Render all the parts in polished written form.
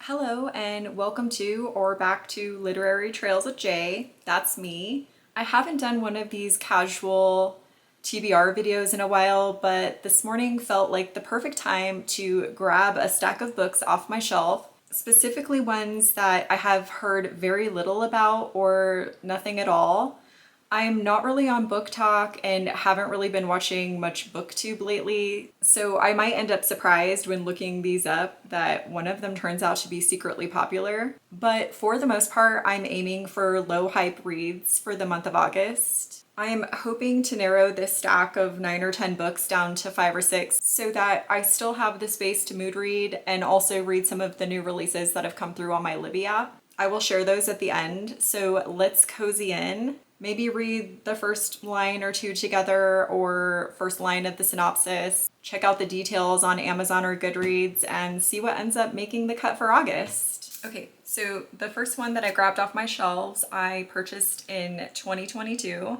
Hello and welcome to or back to Literary Trails with Jay. That's me. I haven't done one of these casual TBR videos in a while, but this morning felt like the perfect time to grab a stack of books off my shelf, specifically ones that I have heard very little about or nothing at all. I'm not really on Book Talk and haven't really been watching much BookTube lately, so I might end up surprised when looking these up that one of them turns out to be secretly popular. But for the most part, I'm aiming for low hype reads for the month of August. I am hoping to narrow this stack of 9 or 10 books down to 5 or 6 so that I still have the space to mood read and also read some of the new releases that have come through on my Libby app. I will share those at the end, so let's cozy in. Maybe read the first line or two together or first line of the synopsis, check out the details on Amazon or Goodreads, and see what ends up making the cut for August. Okay, so the first one that I grabbed off my shelves I purchased in 2022,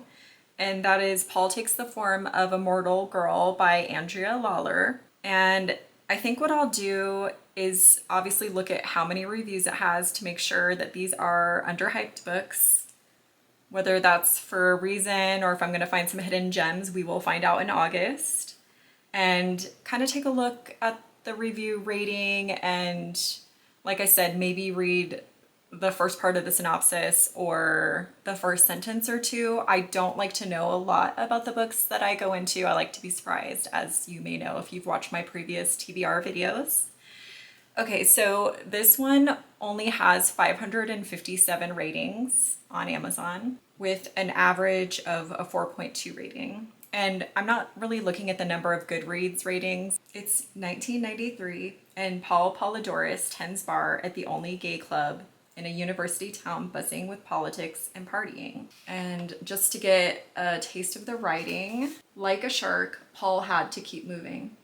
and that is Paul Takes the Form of a Mortal Girl by Andrea Lawler. And I think what I'll do is obviously look at how many reviews it has to make sure that these are underhyped books. Whether that's for a reason or if I'm going to find some hidden gems, we will find out in August. And kind of take a look at the review rating and, like I said, maybe read the first part of the synopsis or the first sentence or two. I don't like to know a lot about the books that I go into. I like to be surprised, as you may know if you've watched my previous TBR videos. Okay, so this one only has 557 ratings on Amazon with an average of a 4.2 rating. And I'm not really looking at the number of Goodreads ratings. It's 1993 and Paul Polydorus tends bar at the only gay club in a university town buzzing with politics and partying. And just to get a taste of the writing, like a shark, Paul had to keep moving.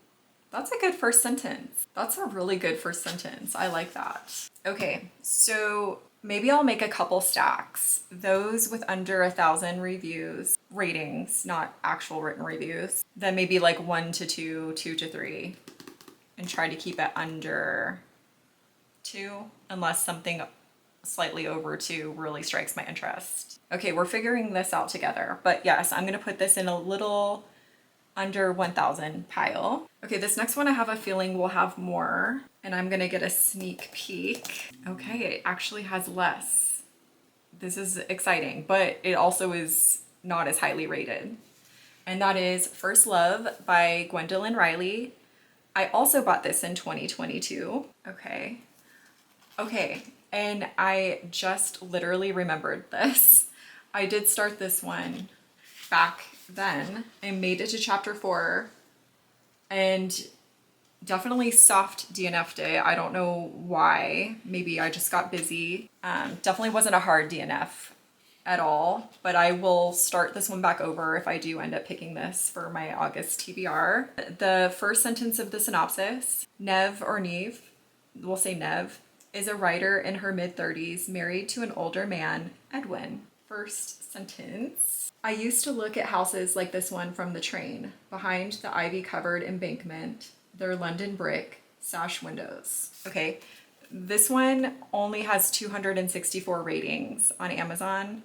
That's a good first sentence. That's a really good first sentence. I like that. Okay, so maybe I'll make a couple stacks. Those with under 1,000 reviews, ratings, not actual written reviews. Then maybe like 1 to 2, 2 to 3, and try to keep it under 2, unless something slightly over 2 really strikes my interest. Okay, we're figuring this out together. But yes, I'm gonna put this in a little under 1,000 pile. Okay, this next one I have a feeling will have more, and I'm gonna get a sneak peek. Okay, it actually has less. This is exciting, but it also is not as highly rated. And that is First Love by Gwendolyn Riley. I also bought this in 2022. Okay, and I just literally remembered this. I did start this one back then and made it to chapter 4 and definitely soft DNF'd it. I don't know why. Maybe I just got busy. Definitely wasn't a hard DNF at all, but I will start this one back over if I do end up picking this for my August TBR. The first sentence of the synopsis, Neve, we'll say Neve, is a writer in her mid-30s married to an older man, Edwin. First sentence. I used to look at houses like this one from the train, behind the ivy-covered embankment, their London brick, sash windows. Okay, this one only has 264 ratings on Amazon,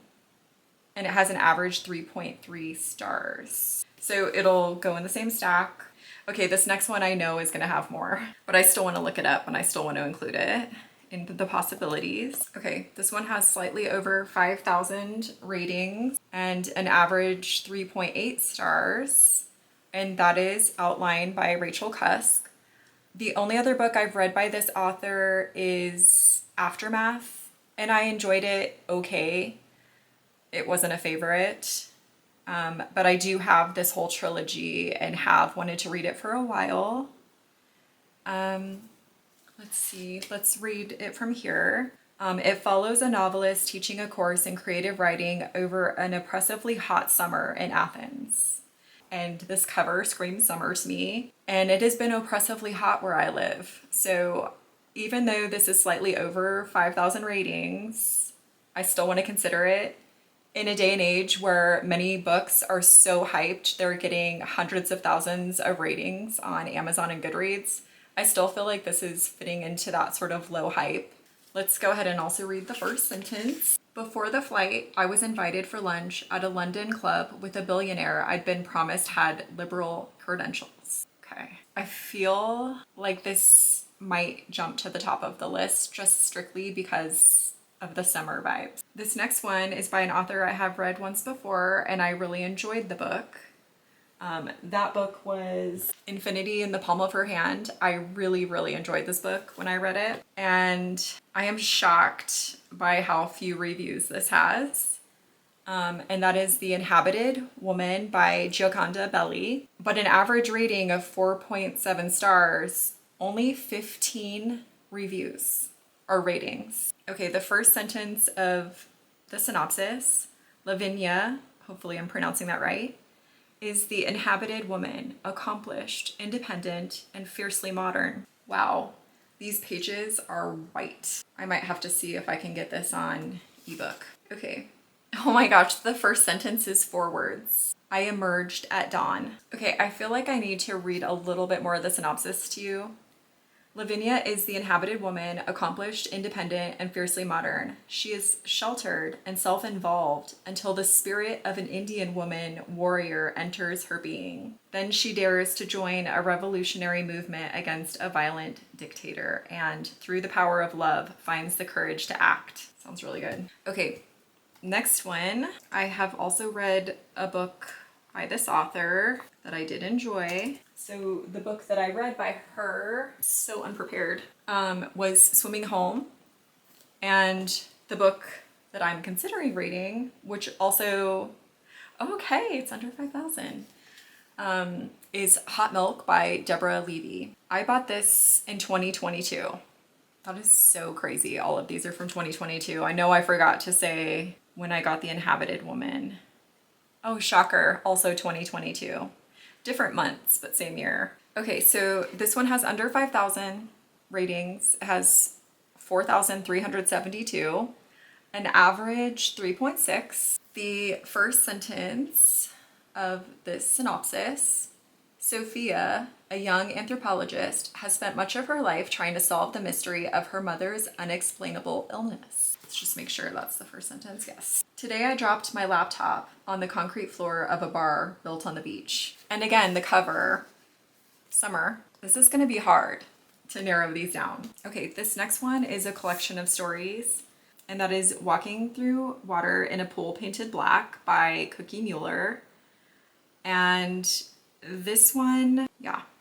and it has an average 3.3 stars. So it'll go in the same stack. Okay, this next one I know is gonna have more, but I still wanna look it up and I still wanna include it in the possibilities. Okay, this one has slightly over 5,000 ratings and an average 3.8 stars, and that is Outline by Rachel Cusk. The only other book I've read by this author is Aftermath, and I enjoyed it okay. It wasn't a favorite, but I do have this whole trilogy and have wanted to read it for a while. Let's see, let's read it from here. It follows a novelist teaching a course in creative writing over an oppressively hot summer in Athens. And this cover screams summer to me. And it has been oppressively hot where I live. So even though this is slightly over 5,000 ratings, I still want to consider it. In a day and age where many books are so hyped, they're getting hundreds of thousands of ratings on Amazon and Goodreads, I still feel like this is fitting into that sort of low hype. Let's go ahead and also read the first sentence. Before the flight, I was invited for lunch at a London club with a billionaire I'd been promised had liberal credentials. Okay. I feel like this might jump to the top of the list just strictly because of the summer vibes. This next one is by an author I have read once before, and I really enjoyed the book. That book was Infinity in the Palm of Her Hand. I really, really enjoyed this book when I read it, and I am shocked by how few reviews this has. And that is The Inhabited Woman by Gioconda Belli, but an average rating of 4.7 stars, only 15 reviews or ratings. Okay, the first sentence of the synopsis, Lavinia, hopefully I'm pronouncing that right, is the inhabited woman, accomplished, independent, and fiercely modern. Wow, these pages are white. I might have to see if I can get this on ebook. Okay. Oh my gosh, the first sentence is 4 words. I emerged at dawn. Okay, I feel like I need to read a little bit more of the synopsis to you. Lavinia is the inhabited woman, accomplished, independent, and fiercely modern. She is sheltered and self-involved until the spirit of an Indian woman warrior enters her being. Then she dares to join a revolutionary movement against a violent dictator, and through the power of love, finds the courage to act. Sounds really good. Okay, next one. I have also read a book by this author that I did enjoy. So the book that I read by her, so unprepared, was Swimming Home. And the book that I'm considering reading, which also, okay, it's under 5,000, is Hot Milk by Deborah Levy. I bought this in 2022. That is so crazy. All of these are from 2022. I know I forgot to say when I got The Inhabited Woman. Oh, shocker, also 2022. Different months, but same year. Okay, so this one has under 5,000 ratings. It has 4,372, an average 3.6. The first sentence of this synopsis, Sophia, a young anthropologist, has spent much of her life trying to solve the mystery of her mother's unexplainable illness. Let's just make sure that's the first sentence. Yes. Today I dropped my laptop on the concrete floor of a bar built on the beach. And again, the cover, summer. This is going to be hard to narrow these down. Okay, this next one is a collection of stories, and that is Walking Through Water in a Pool Painted Black by Cookie Mueller. And this one,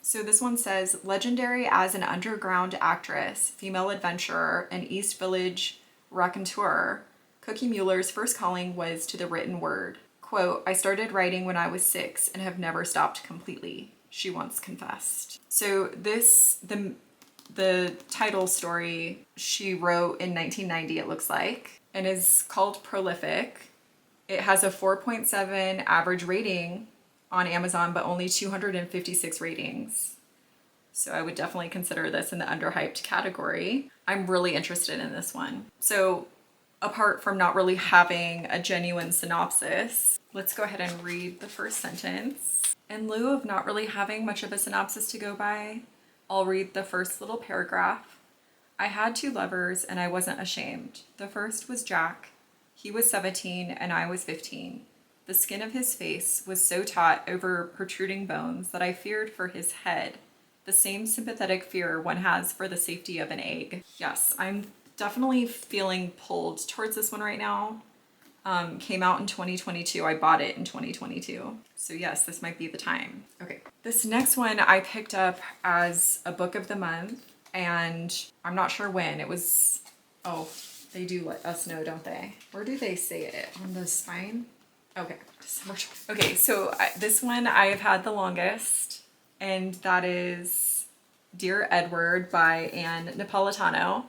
so this one says, legendary as an underground actress, female adventurer, and East Village raconteur, Cookie Mueller's first calling was to the written word. Quote, I started writing when I was 6 and have never stopped completely, she once confessed. So this, the title story she wrote in 1990, it looks like, and is called Prolific. It has a 4.7 average rating on Amazon, but only 256 ratings. So I would definitely consider this in the underhyped category. I'm really interested in this one. So apart from not really having a genuine synopsis, let's go ahead and read the first sentence. In lieu of not really having much of a synopsis to go by, I'll read the first little paragraph. I had 2 lovers and I wasn't ashamed. The first was Jack. He was 17 and I was 15. The skin of his face was so taut over protruding bones that I feared for his head, the same sympathetic fear one has for the safety of an egg. Yes, I'm definitely feeling pulled towards this one right now. Came out in 2022. I bought it in 2022. So yes, this might be the time. Okay, this next one I picked up as a book of the month, and I'm not sure when. It was, oh, they do let us know, don't they? Where do they say it? On the spine? Okay, December. Okay, so this one I have had the longest, and that is Dear Edward by Anne Napolitano.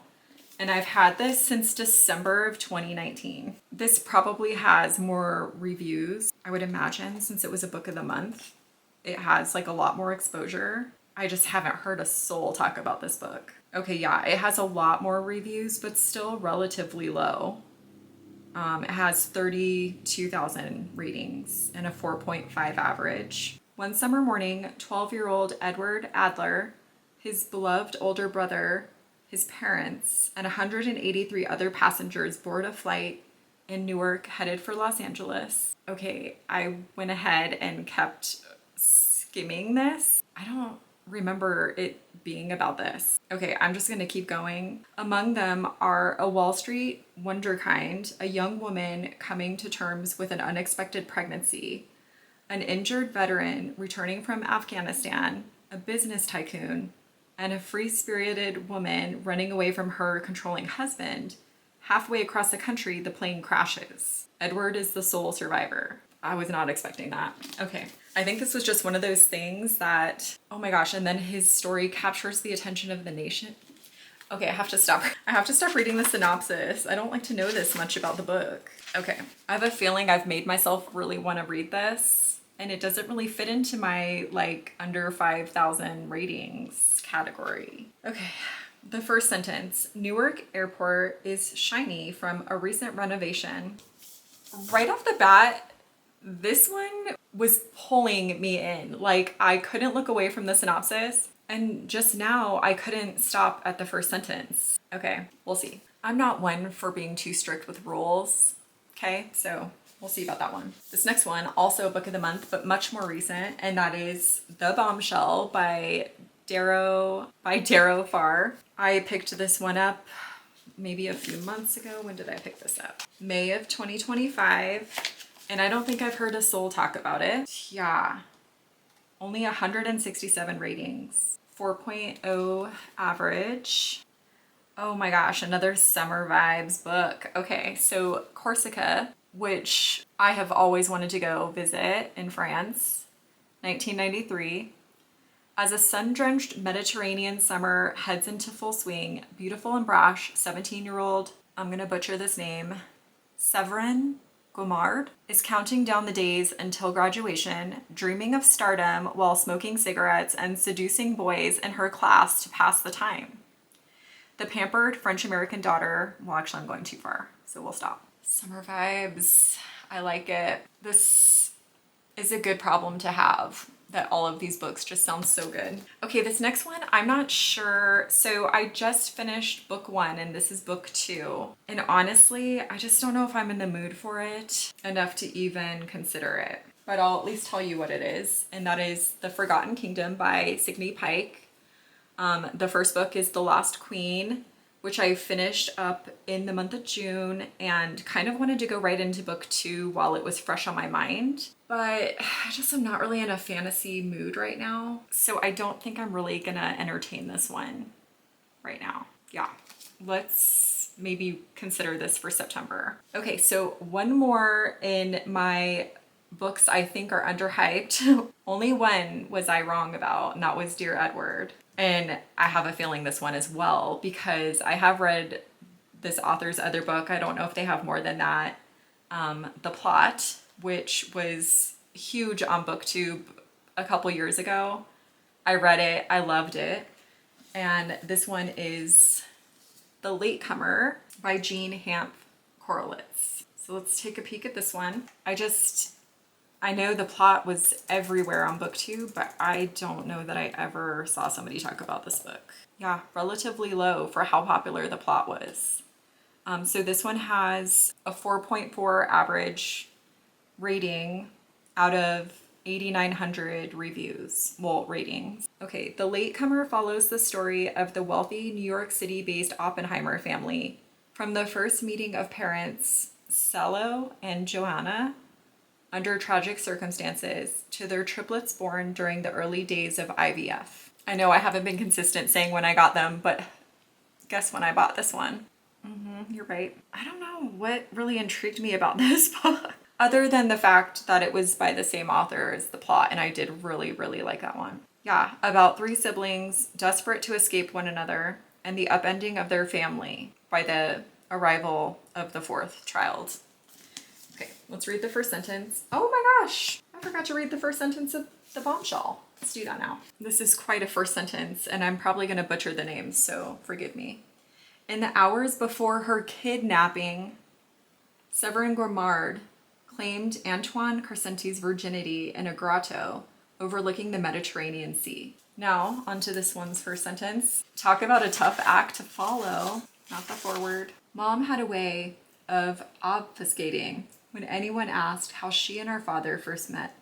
And I've had this since December of 2019. This probably has more reviews, I would imagine, since it was a book of the month. It has like a lot more exposure. I just haven't heard a soul talk about this book. Okay, yeah, it has a lot more reviews, but still relatively low. It has 32,000 ratings and a 4.5 average. One summer morning, 12-year-old Edward Adler his beloved older brother, his parents, and 183 other passengers board a flight in Newark headed for Los Angeles. Okay, I went ahead and kept skimming this. I don't remember it being about this. Okay, I'm just gonna keep going. Among them are a Wall Street wunderkind, a young woman coming to terms with an unexpected pregnancy, an injured veteran returning from Afghanistan, a business tycoon, and a free-spirited woman running away from her controlling husband. Halfway across the country, the plane crashes. Edward is the sole survivor. I was not expecting that. Okay. I think this was just one of those things that, oh my gosh, and then his story captures the attention of the nation. Okay, I have to stop. I have to stop reading the synopsis. I don't like to know this much about the book. Okay. I have a feeling I've made myself really want to read this, and it doesn't really fit into my like under 5,000 ratings category. Okay. The first sentence, Newark Airport is shiny from a recent renovation. Right off the bat, this one was pulling me in. Like, I couldn't look away from the synopsis, and just now I couldn't stop at the first sentence. Okay, we'll see. I'm not one for being too strict with rules, okay? So we'll see about that one. This next one, also book of the month, but much more recent, and that is The Bombshell by Darrow Farr. I picked this one up maybe a few months ago. When did I pick this up? May of 2025. And I don't think I've heard a soul talk about it. Yeah. Only 167 ratings. 4.0 average. Oh my gosh, another summer vibes book. Okay, so Corsica, which I have always wanted to go visit in France, 1993. As a sun-drenched Mediterranean summer heads into full swing, beautiful and brash 17-year-old, I'm gonna butcher this name, Séverine Guimard is counting down the days until graduation, dreaming of stardom while smoking cigarettes and seducing boys in her class to pass the time. The pampered French-American daughter, well, actually I'm going too far, so we'll stop. Summer vibes, I like it. This is a good problem to have, that all of these books just sound so good. Okay, this next one, I'm not sure. So I just finished book 1 and this is book 2. And honestly, I just don't know if I'm in the mood for it enough to even consider it. But I'll at least tell you what it is. And that is The Forgotten Kingdom by Signe Pike. The first book is The Lost Queen, which I finished up in the month of June and kind of wanted to go right into book 2 while it was fresh on my mind. But I just am not really in a fantasy mood right now. So I don't think I'm really gonna entertain this one right now. Yeah, let's maybe consider this for September. Okay, so one more in my books I think are underhyped. Only one was I wrong about, and that was Dear Edward. And I have a feeling this one as well, because I have read this author's other book. I don't know if they have more than that. The Plot, which was huge on BookTube a couple years ago. I read it, I loved it. And this one is The Latecomer by Jean Hamp Korelitz. So let's take a peek at this one. I know The Plot was everywhere on BookTube, but I don't know that I ever saw somebody talk about this book. Yeah, relatively low for how popular The Plot was. So this one has a 4.4 average rating out of 8,900 reviews, well, ratings. Okay, The Latecomer follows the story of the wealthy New York City-based Oppenheimer family from the first meeting of parents, Salo and Joanna, under tragic circumstances, to their triplets born during the early days of IVF. I know I haven't been consistent saying when I got them, but guess when I bought this one. You're right. I don't know what really intrigued me about this book, other than the fact that it was by the same author as The Plot, and I did really, really like that one. Yeah, about 3 siblings desperate to escape one another and the upending of their family by the arrival of the 4th child. Okay, let's read the first sentence. Oh my gosh, I forgot to read the first sentence of The Bombshell. Let's do that now. This is quite a first sentence, and I'm probably gonna butcher the names, so forgive me. In the hours before her kidnapping, Séverine Guimard claimed Antoine Crescenti's virginity in a grotto overlooking the Mediterranean Sea. Now, onto this one's first sentence. Talk about a tough act to follow, not the foreword. Mom had a way of obfuscating when anyone asked how she and her father first met.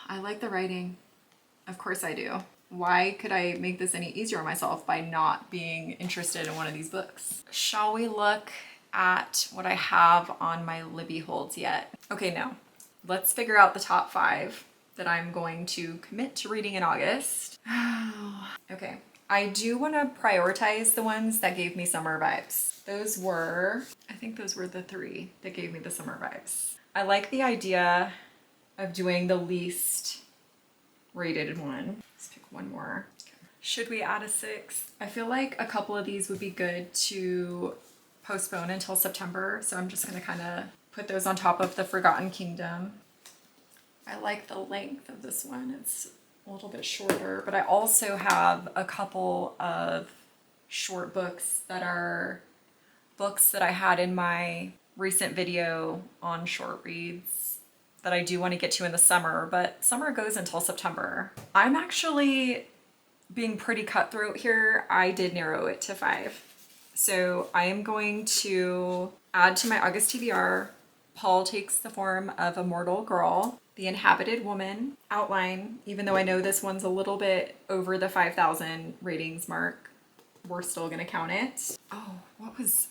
I like the writing. Of course I do. Why could I make this any easier on myself by not being interested in one of these books? Shall we look at what I have on my Libby holds yet? Okay, no. Let's figure out the top 5 that I'm going to commit to reading in August. Okay, I do want to prioritize the ones that gave me summer vibes. I think those were the 3 that gave me the summer vibes. I like the idea of doing the least rated one. Let's pick one more. Okay. Should we add a 6? I feel like a couple of these would be good to postpone until September, so I'm just gonna kind of put those on top of the Forgotten Kingdom. I like the length of this one. It's a little bit shorter, but I also have a couple of short books that are books that I had in my recent video on short reads that I do want to get to in the summer, but summer goes until September. I'm actually being pretty cutthroat here. I did narrow it to 5. So I am going to add to my August TBR, Paul Takes the Form of a Mortal Girl, The Inhabited Woman, outline, even though I know this one's a little bit over the 5,000 ratings mark, we're still gonna count it. Oh,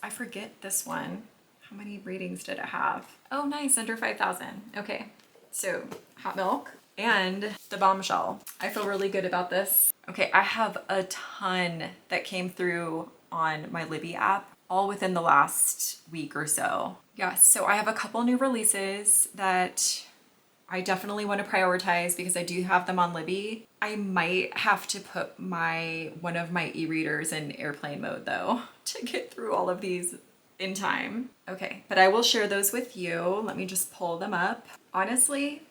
I forget this one. How many ratings did it have? Oh, nice, under 5,000. Okay, so Hot Milk and The Bombshell. I feel really good about this. Okay, I have a ton that came through on my Libby app, all within the last week or so. Yeah, so I have a couple new releases that I definitely want to prioritize because I do have them on Libby. I might have to put one of my e-readers in airplane mode though to get through all of these in time. Okay, but I will share those with you. Let me just pull them up. Honestly,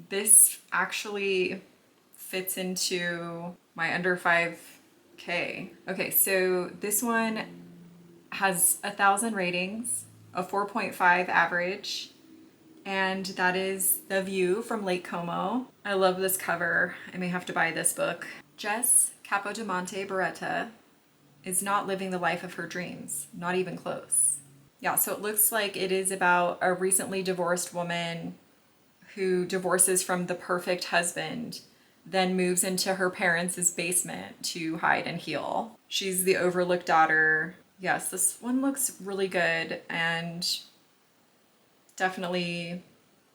this actually fits into my under 5K. Okay, so this one has 1,000 ratings, a 4.5 average, and that is The View from Lake Como. I love this cover. I may have to buy this book. Jess Capodimonte Beretta is not living the life of her dreams, not even close. Yeah, so it looks like it is about a recently divorced woman who divorces from the perfect husband, then moves into her parents' basement to hide and heal. She's the overlooked daughter. Yes, this one looks really good and definitely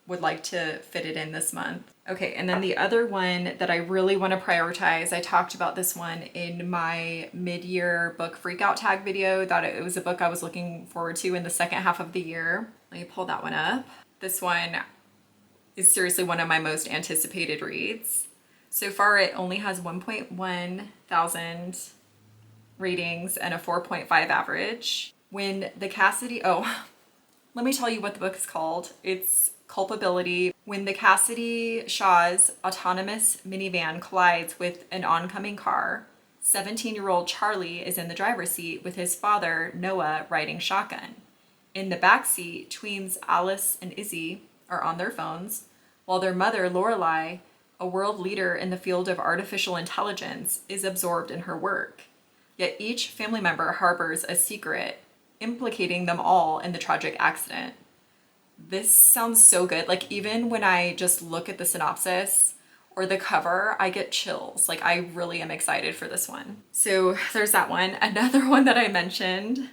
would like to fit it in this month. Okay, and then the other one that I really want to prioritize, I talked about this one in my mid-year book freakout tag video, that it was a book I was looking forward to in the second half of the year. Let me pull that one up. This one is seriously one of my most anticipated reads. So far, it only has 1.1 thousand ratings and a 4.5 average. When the Cassidy, let me tell you what the book is called. It's Culpability. When the Cassidy Shaw's autonomous minivan collides with an oncoming car, 17-year-old Charlie is in the driver's seat with his father, Noah, riding shotgun. In the back seat, tweens Alice and Izzy are on their phones, while their mother, Lorelai, a world leader in the field of artificial intelligence, is absorbed in her work. Yet each family member harbors a secret, implicating them all in the tragic accident. This sounds so good. Like, even when I just look at the synopsis or the cover, I get chills. Like, I really am excited for this one. So there's that one. Another one that I mentioned,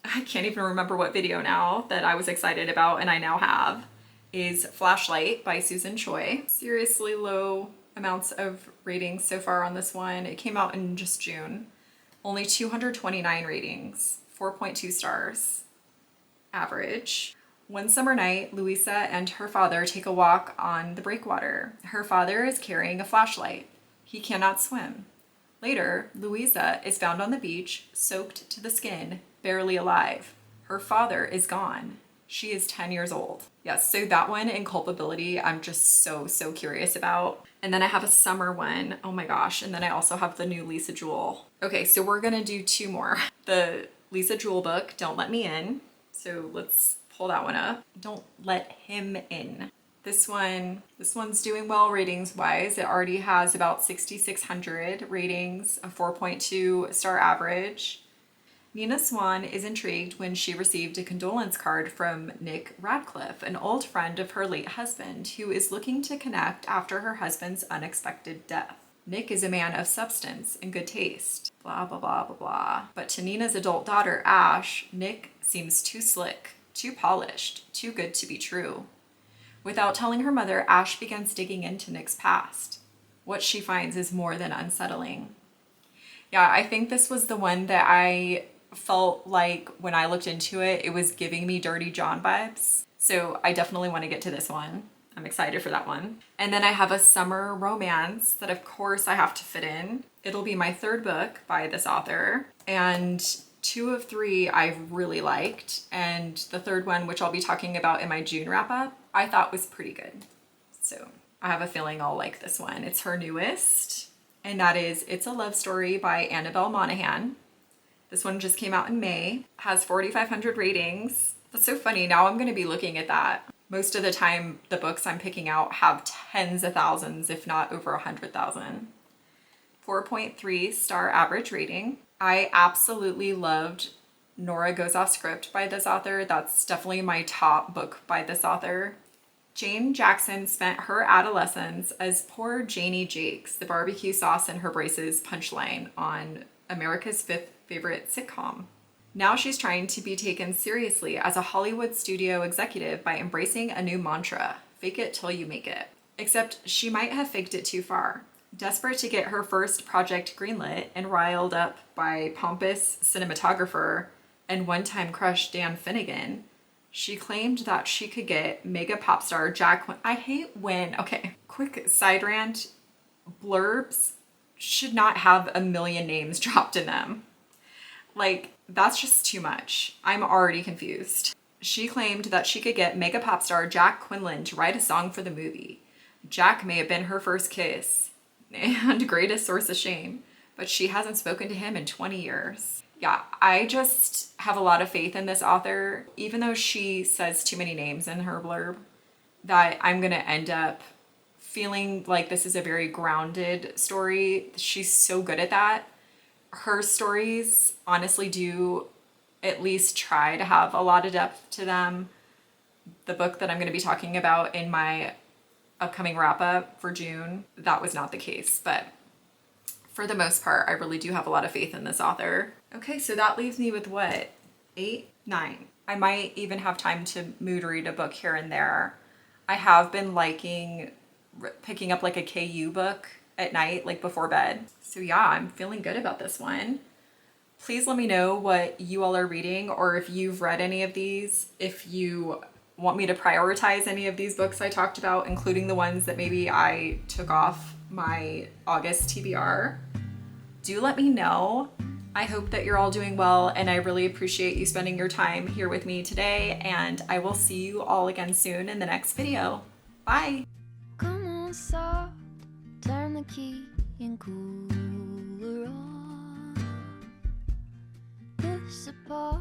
I can't even remember what video now, that I was excited about and I now have, is Flashlight by Susan Choi. Seriously low amounts of ratings so far on this one. It came out in just June. Only 229 ratings, 4.2 stars average. One summer night, Louisa and her father take a walk on the breakwater. Her father is carrying a flashlight. He cannot swim. Later, Louisa is found on the beach, soaked to the skin, barely alive. Her father is gone. She is 10 years old. Yes, so that one in Culpability, I'm just so curious about. And then I have a summer one. Oh my gosh. And then I also have the new Lisa Jewell. Okay, so we're gonna do 2 more. The Lisa Jewell book, Don't Let Me In. So let's pull that one up. Don't Let Him In. This one's doing well ratings wise. It already has about 6,600 ratings, a 4.2 star average. Nina Swan is intrigued when she received a condolence card from Nick Radcliffe, an old friend of her late husband, who is looking to connect after her husband's unexpected death. Nick is a man of substance and good taste. Blah, blah, blah, blah, blah. But to Nina's adult daughter, Ash, Nick seems too slick, too polished, too good to be true. Without telling her mother, Ash begins digging into Nick's past. What she finds is more than unsettling. Yeah, I think this was the one that I felt like when I looked into it, it was giving me Dirty John vibes. So I definitely want to get to this one. I'm excited for that one. And then I have a summer romance that of course I have to fit in. It'll be my third book by this author. And 2 of 3 I've really liked. And the third one, which I'll be talking about in my June wrap up, I thought was pretty good. So I have a feeling I'll like this one. It's her newest. And that is It's a Love Story by Annabelle Monaghan. This one just came out in May, has 4,500 ratings. That's so funny. Now I'm going to be looking at that. Most of the time, the books I'm picking out have tens of thousands, if not over 100,000. 4.3 star average rating. I absolutely loved Nora Goes Off Script by this author. That's definitely my top book by this author. Jane Jackson spent her adolescence as poor Janie Jakes, the barbecue sauce in her braces punchline on America's 5th favorite sitcom. Now she's trying to be taken seriously as a Hollywood studio executive by embracing a new mantra, fake it till you make it. Except she might have faked it too far. Desperate to get her first project greenlit and riled up by pompous cinematographer and one-time crush Dan Finnegan, she claimed that she could get mega pop star Jack... I hate when... Okay, quick side rant. Blurbs should not have a million names dropped in them. Like, that's just too much. I'm already confused. She claimed that she could get mega pop star Jack Quinlan to write a song for the movie. Jack may have been her first kiss and greatest source of shame, but she hasn't spoken to him in 20 years. Yeah, I just have a lot of faith in this author, even though she says too many names in her blurb, that I'm going to end up feeling like this is a very grounded story. She's so good at that. Her stories honestly do at least try to have a lot of depth to them. The book that I'm going to be talking about in my upcoming wrap up for June, that was not the case, but for the most part, I really do have a lot of faith in this author. Okay, so that leaves me with what? 8, 9. I might even have time to mood read a book here and there. I have been liking picking up like a KU book at night, like before bed. So yeah, I'm feeling good about this one. Please let me know what you all are reading, or if you've read any of these, if you want me to prioritize any of these books I talked about, including the ones that maybe I took off my August TBR. Do let me know. I hope that you're all doing well, and I really appreciate you spending your time here with me today, and I will see you all again soon in the next video. Bye! Come on, soft, turn the key and cooler on. This apart.